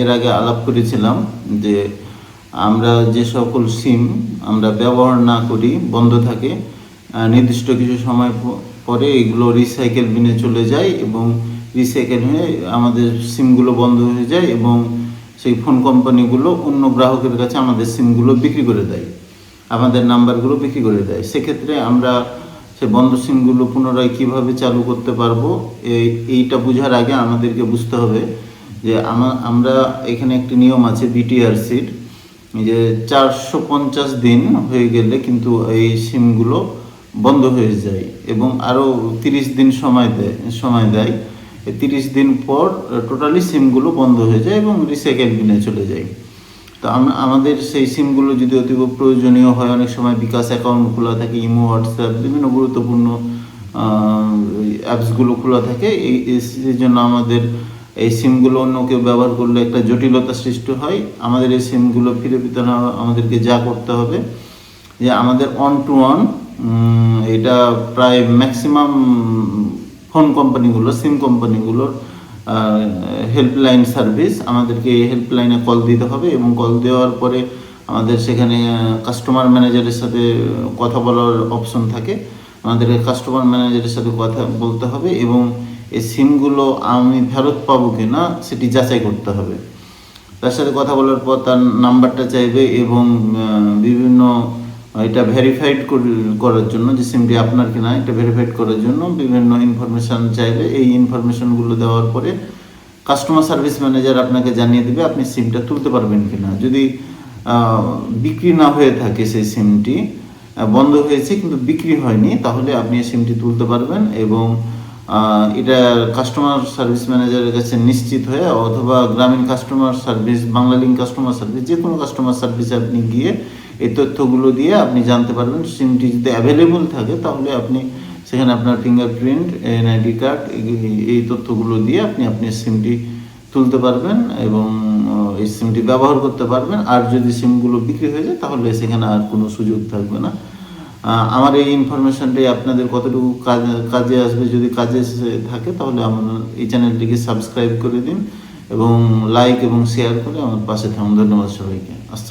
এর আগে আলাপ করেছিলাম যে আমরা যে সকল সিম আমরা ব্যবহার না করি, বন্ধ থাকে, নির্দিষ্ট কিছু সময় পরে এগুলো রিসাইকেল বিনে চলে যায় এবং রিসাইকেল হয়ে আমাদের সিমগুলো বন্ধ হয়ে যায় এবং সেই ফোন কোম্পানিগুলো অন্য গ্রাহকের কাছে আমাদের সিমগুলো বিক্রি করে দেয়, আমাদের নাম্বারগুলো বিক্রি করে দেয়। সেক্ষেত্রে আমরা সেই বন্ধ সিমগুলো পুনরায় কীভাবে চালু করতে পারবো, এইটা বোঝার আগে আমাদেরকে বুঝতে হবে যে আমরা এখানে একটি নিয়ম আছে বিটিআরসির, যে 450 দিন হয়ে গেলে কিন্তু এই সিমগুলো বন্ধ হয়ে যায় এবং আরও 30 দিন সময় দেয়। এই 30 দিন পর টোটালি সিমগুলো বন্ধ হয়ে যায় এবং রিসাইকেল বিনে চলে যায়। তো আমাদের সেই সিমগুলো যদি অতীব প্রয়োজনীয় হয়, অনেক সময় বিকাশ অ্যাকাউন্ট খোলা থাকে, ইমো, হোয়াটসঅ্যাপ, বিভিন্ন গুরুত্বপূর্ণ অ্যাপসগুলো খোলা থাকে, এই জন্য আমাদের এই সিমগুলো অন্য কেউ ব্যবহার করলে একটা জটিলতা সৃষ্টি হয়। আমাদের এই সিমগুলো ফিরে পেতে না আমাদেরকে যা করতে হবে যে আমাদের 1-to-1, এটা প্রায় ম্যাক্সিমাম ফোন কোম্পানিগুলো, সিম কোম্পানিগুলোর হেল্পলাইন সার্ভিস, আমাদেরকে এই হেল্পলাইনে কল দিতে হবে এবং কল দেওয়ার পরে আমাদের সেখানে কাস্টমার ম্যানেজারের সাথে কথা বলার অপশন থাকে। আমাদেরকে কাস্টমার ম্যানেজারের সাথে কথা বলতে হবে এবং এই সিমগুলো আমি ফেরত পাবো কি না সেটি যাচাই করতে হবে। তার সাথে কথা বলার পর তার নাম্বারটা চাইবে এবং বিভিন্ন এটা ভেরিফাইড করার জন্য যে সিমটি আপনার কিনা এটা ভেরিফাইড করার জন্য বিভিন্ন ইনফরমেশান চাইবে। এই ইনফরমেশানগুলো দেওয়ার পরে কাস্টমার সার্ভিস ম্যানেজার আপনাকে জানিয়ে দেবে আপনি সিমটা তুলতে পারবেন কিনা। যদি বিক্রি না হয়ে থাকে, সেই সিমটি বন্ধ হয়েছে কিন্তু বিক্রি হয়নি, তাহলে আপনি এই সিমটি তুলতে পারবেন এবং এটা কাস্টমার সার্ভিস ম্যানেজারের কাছে নিশ্চিত হয়ে, অথবা গ্রামীণ customer service, Banglalink customer service, যে কোনো কাস্টমার সার্ভিসে আপনি গিয়ে এই তথ্যগুলো দিয়ে আপনি জানতে পারবেন। সিমটি যদি অ্যাভেলেবল থাকে তাহলে আপনি সেখানে আপনার ফিঙ্গারপ্রিন্ট, এনআইডি কার্ড, এই তথ্যগুলো দিয়ে আপনি সিমটি তুলতে পারবেন এবং এই সিমটি ব্যবহার করতে পারবেন। আর যদি সিমগুলো বিক্রি হয়ে যায় তাহলে সেখানে আর কোনো সুযোগ থাকবে না। আমার এই ইনফরমেশনটাই আপনাদের কতটুকু কাজে আসবে, যদি কাজে থাকে তাহলে আমার এই চ্যানেলটিকে সাবস্ক্রাইব করে দিন এবং লাইক এবং শেয়ার করে আমার পাশে থাকুন। ধন্যবাদ সবাইকে। আসসালাম।